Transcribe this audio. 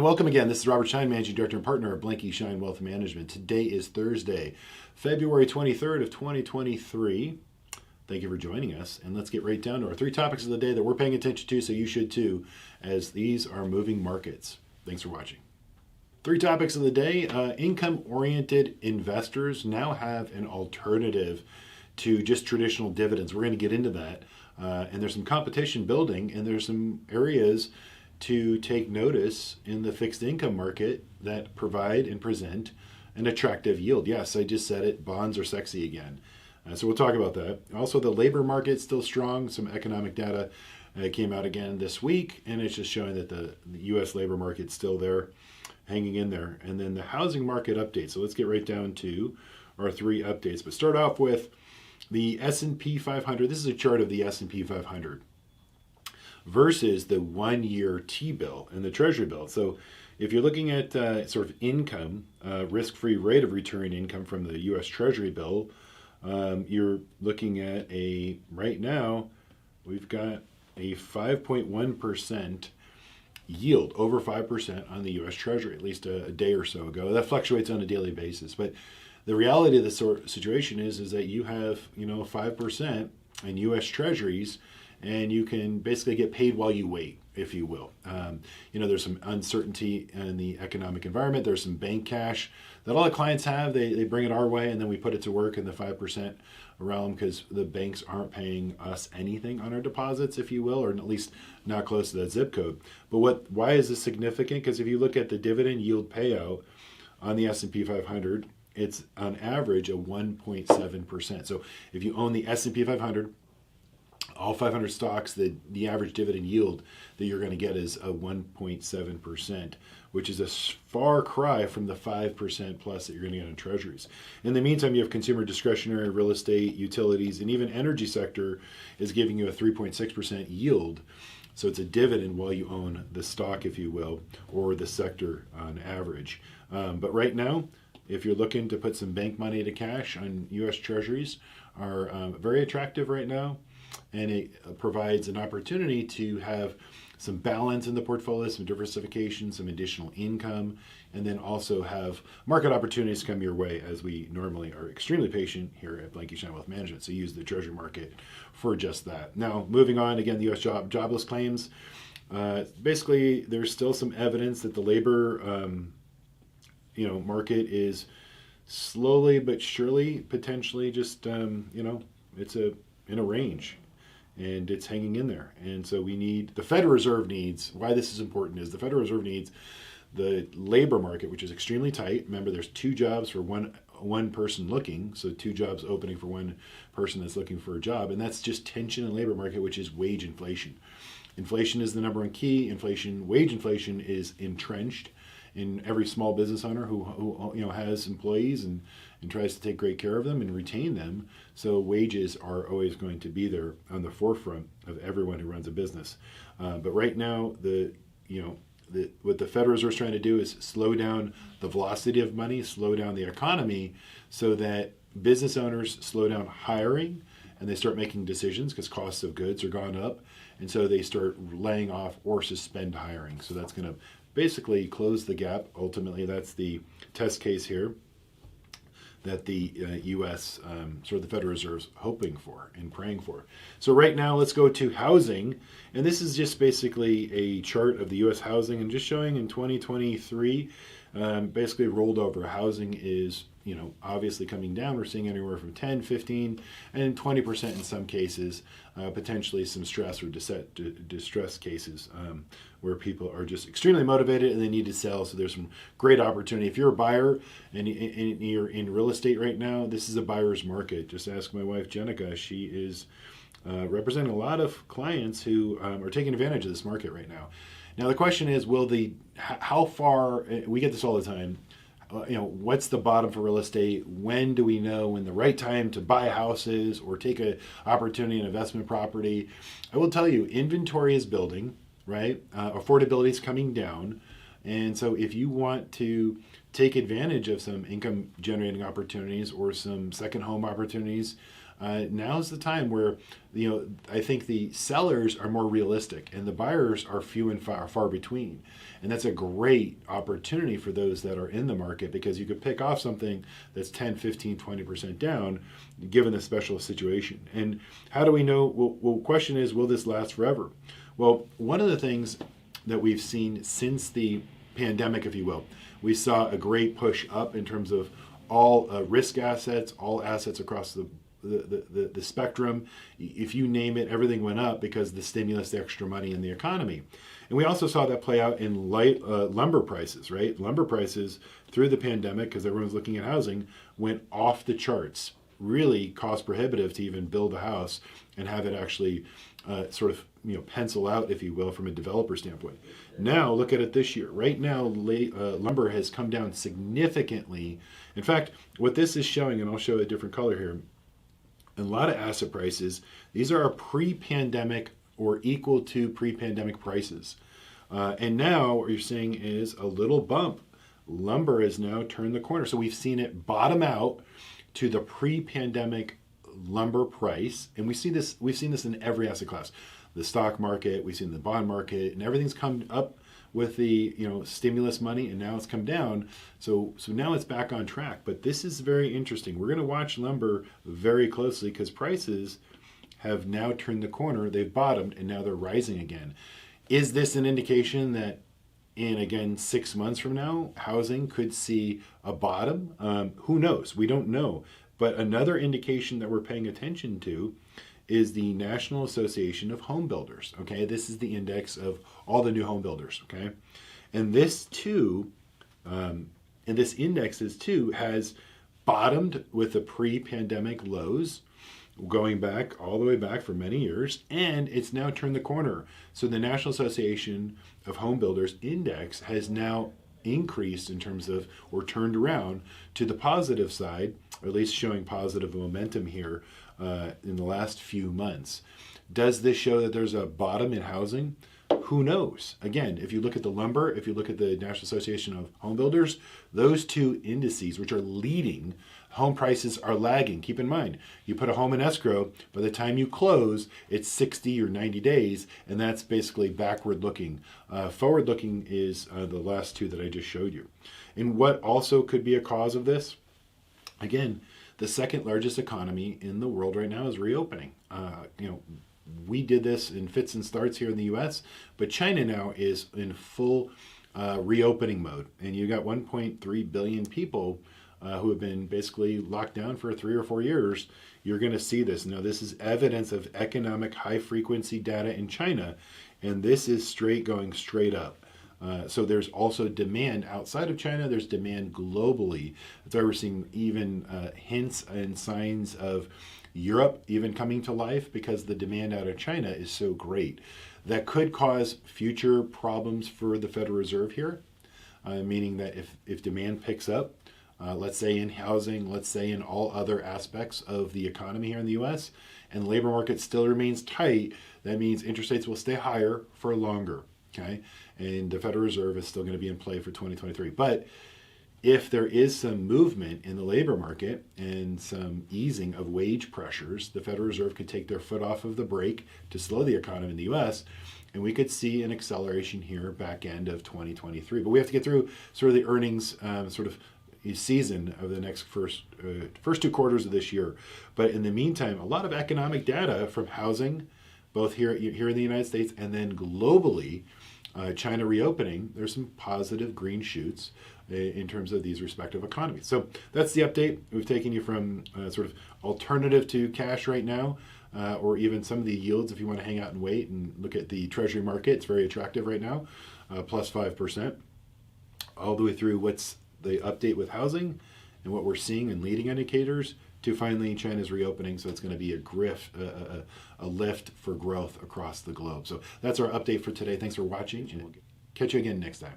welcome again. This is Robert Schein, Managing Director and Partner of Blanke Schein Wealth Management. Today is Thursday, February 23rd of 2023. Thank you for joining us, and let's get right down to our three topics of the day that we're paying attention to, so you should too, as these are moving markets. Thanks for watching. Three topics of the day. Income-oriented investors now have an alternative to just traditional dividends. We're going to get into that, and there's some competition building, and there's some areas to take notice in the fixed income market that provide and present an attractive yield. Yes, I just said it, bonds are sexy again. So we'll talk about that. Also, the labor market still strong. Some economic data came out again this week, and it's just showing that the U.S. labor market's still there, hanging in there. And then the housing market update. So let's get right down to our three updates. But start off with the S&P 500. This is a chart of the S&P 500 versus the one-year T-bill and the Treasury bill. So if you're looking at sort of income, risk-free rate of return income from the U.S. Treasury bill, you're looking at right now, we've got a 5.1% yield, over 5% on the U.S. Treasury, at least a day or so ago. That fluctuates on a daily basis. But the reality of the situation is that you have, 5% in U.S. Treasuries, and you can basically get paid while you wait, if you will. There's some uncertainty in the economic environment. There's some bank cash that all the clients have. They bring it our way, and then we put it to work in the 5% realm because the banks aren't paying us anything on our deposits, if you will, or at least not close to that zip code. But why is this significant? Because if you look at the dividend yield payout on the S&P 500, it's on average a 1.7%. So if you own the S&P 500, all 500 stocks, the average dividend yield that you're going to get is a 1.7%, which is a far cry from the 5% plus that you're going to get in treasuries. In the meantime, you have consumer discretionary, real estate, utilities, and even energy sector is giving you a 3.6% yield. So it's a dividend while you own the stock, if you will, or the sector on average. But right now, if you're looking to put some bank money to cash on U.S. treasuries, are very attractive right now. And it provides an opportunity to have some balance in the portfolio, some diversification, some additional income, and then also have market opportunities come your way, as we normally are extremely patient here at Blanke Schein Wealth Management. So use the treasury market for just that. Now, moving on, again, the U.S. jobless claims. Basically, there's still some evidence that the labor market is slowly but surely potentially just, it's in a range, and it's hanging in there. And so the Federal Reserve needs, why this is important is the Federal Reserve needs the labor market, which is extremely tight. Remember, there's two jobs for one person looking, so two jobs opening for one person that's looking for a job, and that's just tension in the labor market, which is wage inflation. Inflation is the number one key. Wage inflation is entrenched in every small business owner who has employees and tries to take great care of them and retain them. So wages are always going to be there on the forefront of everyone who runs a business. But right now, what the Federal Reserve is trying to do is slow down the velocity of money, slow down the economy, so that business owners slow down hiring and they start making decisions because costs of goods are gone up. And so they start laying off or suspend hiring. So that's going to basically close the gap. Ultimately, that's the test case here that the U.S., sort of the Federal Reserve's hoping for and praying for. So right now, let's go to housing. And this is just basically a chart of the U.S. housing and just showing in 2023, basically rolled over. Housing is, obviously coming down. We're seeing anywhere from 10, 15, and 20% in some cases, potentially some stress or distress cases where people are just extremely motivated and they need to sell. So there's some great opportunity. If you're a buyer and you're in real estate right now, this is a buyer's market. Just ask my wife, Jenica. She is representing a lot of clients who are taking advantage of this market right now. Now, the question is, how far, we get this all the time, what's the bottom for real estate? When do we know when the right time to buy houses or take an opportunity in investment property? I will tell you, inventory is building, right? Affordability is coming down. And so if you want to take advantage of some income generating opportunities or some second home opportunities, now's the time where, I think the sellers are more realistic and the buyers are few and far between. And that's a great opportunity for those that are in the market, because you could pick off something that's 10, 15, 20% down given the special situation. And how do we know? Well, question is, will this last forever? Well, one of the things that we've seen since the pandemic, if you will, we saw a great push up in terms of all risk assets, all assets across the spectrum. If you name it, everything went up because of the stimulus, the extra money in the economy. And we also saw that play out in lumber prices, right? Lumber prices through the pandemic, because everyone's looking at housing, went off the charts. Really cost prohibitive to even build a house and have it actually pencil out, if you will, from a developer standpoint. Now, look at it this year. Right now, lumber has come down significantly. In fact, what this is showing, and I'll show a different color here, a lot of asset prices, these are our pre-pandemic or equal to pre-pandemic prices. And now what you're seeing is a little bump. Lumber has now turned the corner. So we've seen it bottom out to the pre-pandemic lumber price. And we've seen this in every asset class. The stock market, we've seen the bond market, and everything's come up with the stimulus money, and now it's come down. So now it's back on track. But this is very interesting. We're going to watch lumber very closely because prices have now turned the corner. They've bottomed, and now they're rising again. Is this an indication that in, again, 6 months from now, housing could see a bottom? Who knows? We don't know. But another indication that we're paying attention to is the National Association of Home Builders. Okay, this is the index of all the new home builders. Okay, and this too, this index has bottomed with the pre-pandemic lows, going back all the way back for many years, and it's now turned the corner. So the National Association of Home Builders index has now increased in terms of, or turned around to the positive side, or at least showing positive momentum here in the last few months. Does this show that there's a bottom in housing? Who knows? Again, if you look at the lumber, if you look at the National Association of Home Builders, those two indices, which are leading, home prices are lagging. Keep in mind, you put a home in escrow, by the time you close, it's 60 or 90 days, and that's basically backward looking. Forward looking is the last two that I just showed you. And what also could be a cause of this? Again, the second largest economy in the world right now is reopening. We did this in fits and starts here in the U.S., but China now is in full reopening mode. And you got 1.3 billion people who have been basically locked down for 3 or 4 years. You're going to see this. Now, this is evidence of economic high-frequency data in China, and this is going straight up. So there's also demand outside of China. There's demand globally. That's why we're seeing even hints and signs of Europe even coming to life, because the demand out of China is so great. That could cause future problems for the Federal Reserve here, meaning that if demand picks up, let's say in housing, let's say in all other aspects of the economy here in the U.S., and the labor market still remains tight, that means interest rates will stay higher for longer. Okay, and the Federal Reserve is still going to be in play for 2023. But if there is some movement in the labor market and some easing of wage pressures, the Federal Reserve could take their foot off of the brake to slow the economy in the U.S., and we could see an acceleration here back end of 2023. But we have to get through sort of the earnings season of the next first 2 quarters of this year. But in the meantime, a lot of economic data from housing, both here in the United States and then globally. China reopening, there's some positive green shoots in terms of these respective economies. So that's the update. We've taken you from sort of alternative to cash right now, or even some of the yields if you want to hang out and wait and look at the Treasury market. It's very attractive right now, plus 5%, all the way through what's the update with housing and what we're seeing in leading indicators, to finally China's reopening, so it's going to be a lift for growth across the globe. So that's our update for today. Thanks for watching, and we'll catch you again next time.